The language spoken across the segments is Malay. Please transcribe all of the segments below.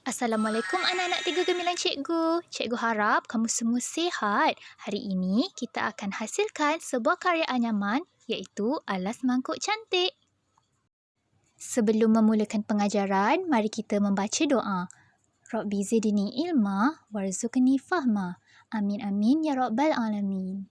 Assalamualaikum anak-anak Tiga Gemilang Cikgu. Cikgu harap kamu semua sihat. Hari ini kita akan hasilkan sebuah karya anyaman iaitu alas mangkuk cantik. Sebelum memulakan pengajaran, mari kita membaca doa. Rabbi zidni ilma warzuqni fahma. Amin amin ya rabbal alamin.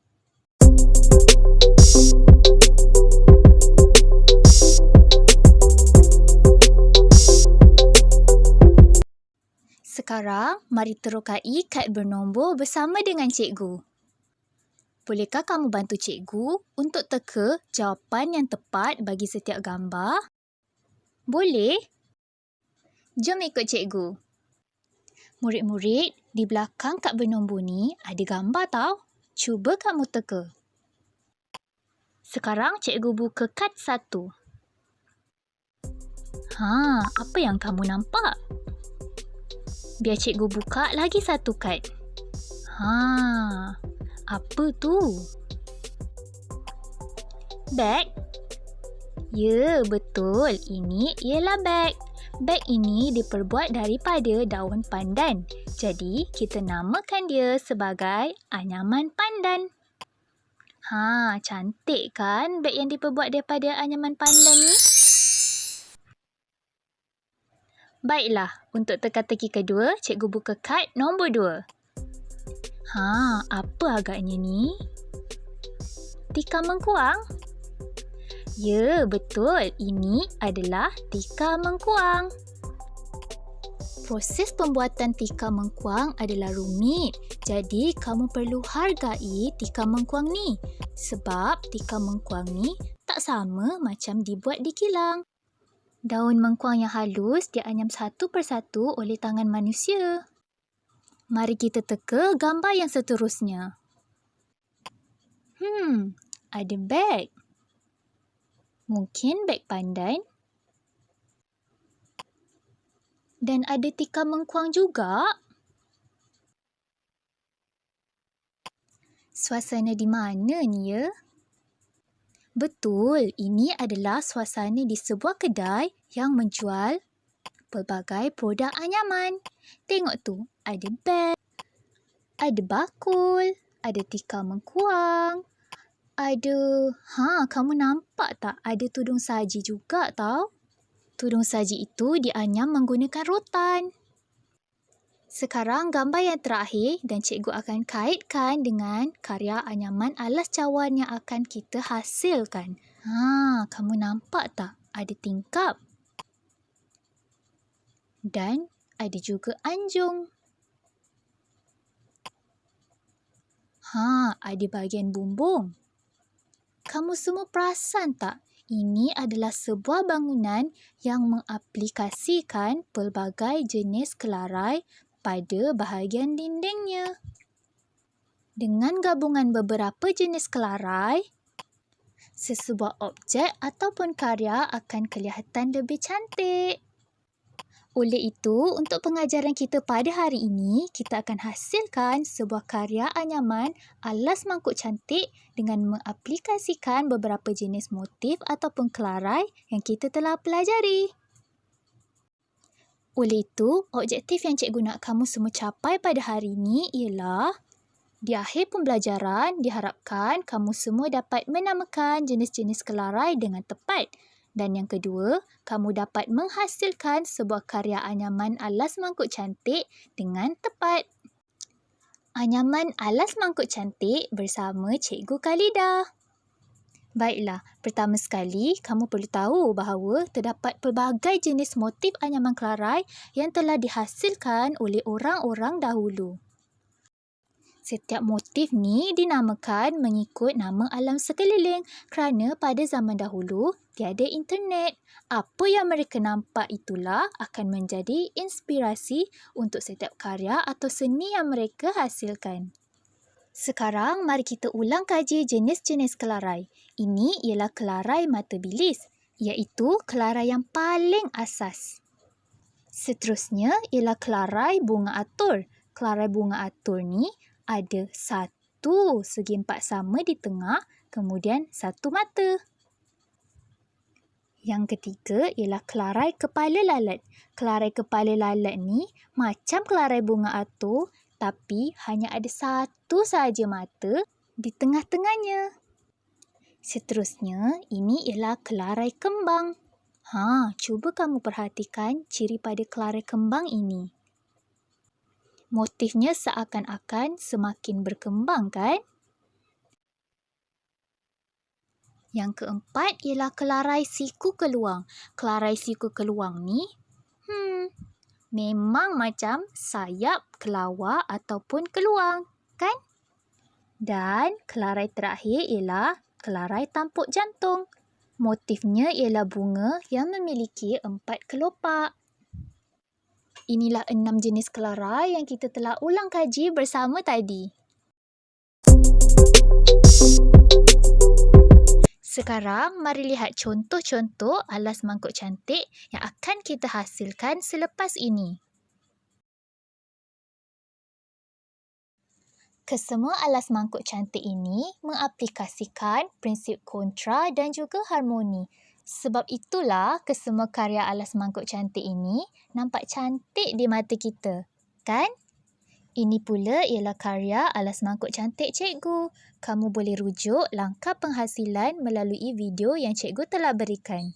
Sekarang, mari terokai kad bernombor bersama dengan cikgu. Bolehkah kamu bantu cikgu untuk teka jawapan yang tepat bagi setiap gambar? Boleh? Jom ikut cikgu. Murid-murid, di belakang kad bernombor ni ada gambar tau. Cuba kamu teka. Sekarang cikgu buka kad 1. Apa yang kamu nampak? Biar cikgu buka lagi satu kad. Apa tu? Beg? Ya, betul. Ini ialah beg. Beg ini diperbuat daripada daun pandan. Jadi, kita namakan dia sebagai anyaman pandan. Cantik kan beg yang diperbuat daripada anyaman pandan ni? Baiklah, untuk teka-teki kedua, cikgu buka kad nombor 2. Apa agaknya ni? Tikar mengkuang? Ya, betul. Ini adalah tikar mengkuang. Proses pembuatan tikar mengkuang adalah rumit. Jadi, kamu perlu hargai tikar mengkuang ni. Sebab tikar mengkuang ni tak sama macam dibuat di kilang. Daun mengkuang yang halus dianyam satu persatu oleh tangan manusia. Mari kita teka gambar yang seterusnya. Ada beg. Mungkin beg pandan. Dan ada tikar mengkuang juga. Suasana di mana ni ya? Betul, ini adalah suasana di sebuah kedai yang menjual pelbagai produk anyaman. Tengok tu, ada beg, ada bakul, ada tikar mengkuang, ada... kamu nampak tak? Ada tudung saji juga tau. Tudung saji itu dianyam menggunakan rotan. Sekarang gambar yang terakhir dan cikgu akan kaitkan dengan karya anyaman alas cawan yang akan kita hasilkan. Kamu nampak tak? Ada tingkap. Dan ada juga anjung. Ada bahagian bumbung. Kamu semua perasan tak? Ini adalah sebuah bangunan yang mengaplikasikan pelbagai jenis kelarai pada bahagian dindingnya. Dengan gabungan beberapa jenis kelarai, sesebuah objek ataupun karya akan kelihatan lebih cantik. Oleh itu, untuk pengajaran kita pada hari ini, kita akan hasilkan sebuah karya anyaman alas mangkuk cantik dengan mengaplikasikan beberapa jenis motif ataupun kelarai yang kita telah pelajari. Oleh itu, objektif yang cikgu nak kamu semua capai pada hari ini ialah di akhir pembelajaran, diharapkan kamu semua dapat menamakan jenis-jenis kelarai dengan tepat. Dan yang kedua, kamu dapat menghasilkan sebuah karya anyaman alas mangkuk cantik dengan tepat. Anyaman alas mangkuk cantik bersama Cikgu Khalidah. Baiklah, pertama sekali kamu perlu tahu bahawa terdapat pelbagai jenis motif anyaman kelarai yang telah dihasilkan oleh orang-orang dahulu. Setiap motif ni dinamakan mengikut nama alam sekeliling kerana pada zaman dahulu tiada internet. Apa yang mereka nampak itulah akan menjadi inspirasi untuk setiap karya atau seni yang mereka hasilkan. Sekarang mari kita ulang kaji jenis-jenis kelarai. Ini ialah kelarai mata bilis, iaitu kelarai yang paling asas. Seterusnya ialah kelarai bunga atur. Kelarai bunga atur ni ada satu segi empat sama di tengah, kemudian satu mata. Yang ketiga ialah kelarai kepala lalat. Kelarai kepala lalat ni macam kelarai bunga atur tapi hanya ada satu sahaja mata di tengah-tengahnya. Seterusnya, ini ialah kelarai kembang. Cuba kamu perhatikan ciri pada kelarai kembang ini. Motifnya seakan-akan semakin berkembang, kan? Yang keempat ialah kelarai siku keluang. Kelarai siku keluang ni, memang macam sayap, kelawar ataupun keluang, kan? Dan kelarai terakhir ialah kelarai tampuk jantung. Motifnya ialah bunga yang memiliki 4 kelopak. Inilah 6 jenis kelarai yang kita telah ulang kaji bersama tadi. Sekarang, mari lihat contoh-contoh alas mangkuk cantik yang akan kita hasilkan selepas ini. Kesemua alas mangkuk cantik ini mengaplikasikan prinsip kontra dan juga harmoni. Sebab itulah kesemua karya alas mangkuk cantik ini nampak cantik di mata kita, kan? Ini pula ialah karya alas mangkuk cantik cikgu. Kamu boleh rujuk langkah penghasilan melalui video yang cikgu telah berikan.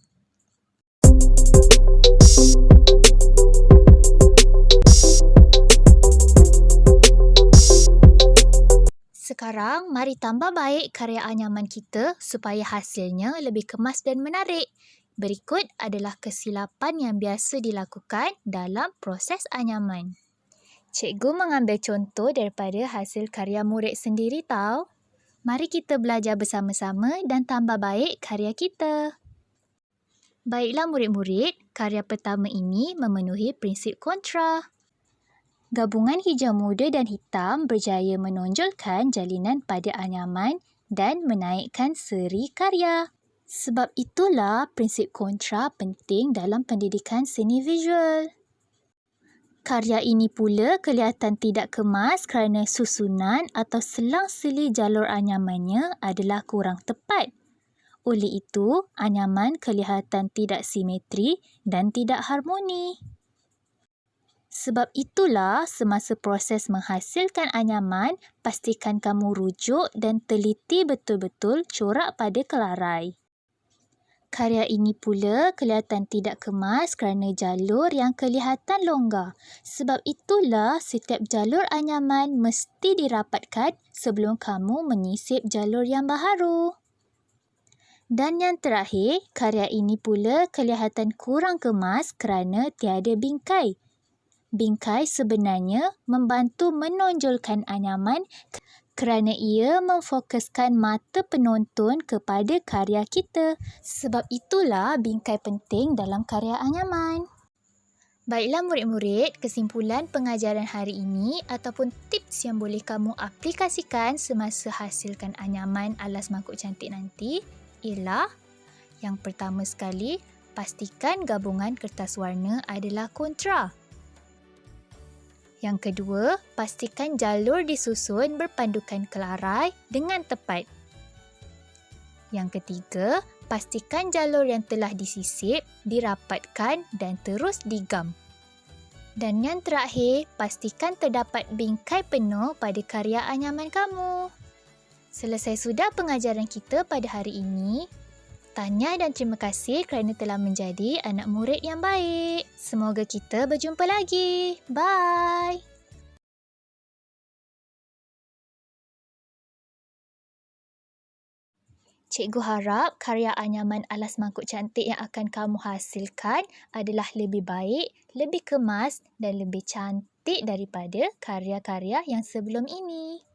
Sekarang, mari tambah baik karya anyaman kita supaya hasilnya lebih kemas dan menarik. Berikut adalah kesilapan yang biasa dilakukan dalam proses anyaman. Cikgu mengambil contoh daripada hasil karya murid sendiri tahu. Mari kita belajar bersama-sama dan tambah baik karya kita. Baiklah murid-murid, karya pertama ini memenuhi prinsip kontra. Gabungan hijau muda dan hitam berjaya menonjolkan jalinan pada anyaman dan menaikkan seri karya. Sebab itulah prinsip kontra penting dalam pendidikan seni visual. Karya ini pula kelihatan tidak kemas kerana susunan atau selang-seli jalur anyamannya adalah kurang tepat. Oleh itu, anyaman kelihatan tidak simetri dan tidak harmoni. Sebab itulah, semasa proses menghasilkan anyaman, pastikan kamu rujuk dan teliti betul-betul corak pada kelarai. Karya ini pula kelihatan tidak kemas kerana jalur yang kelihatan longgar. Sebab itulah setiap jalur anyaman mesti dirapatkan sebelum kamu menyisip jalur yang baharu. Dan yang terakhir, karya ini pula kelihatan kurang kemas kerana tiada bingkai. Bingkai sebenarnya membantu menonjolkan anyaman kerana ia memfokuskan mata penonton kepada karya kita. Sebab itulah bingkai penting dalam karya anyaman. Baiklah murid-murid, kesimpulan pengajaran hari ini ataupun tips yang boleh kamu aplikasikan semasa hasilkan anyaman alas mangkuk cantik nanti ialah yang pertama sekali, pastikan gabungan kertas warna adalah kontra. Yang kedua, pastikan jalur disusun berpandukan kelarai dengan tepat. Yang ketiga, pastikan jalur yang telah disisip, dirapatkan dan terus digam. Dan yang terakhir, pastikan terdapat bingkai penuh pada karya anyaman kamu. Selesai sudah pengajaran kita pada hari ini. Tahniah dan terima kasih kerana telah menjadi anak murid yang baik. Semoga kita berjumpa lagi. Bye. Cikgu harap karya anyaman alas mangkuk cantik yang akan kamu hasilkan adalah lebih baik, lebih kemas dan lebih cantik daripada karya-karya yang sebelum ini.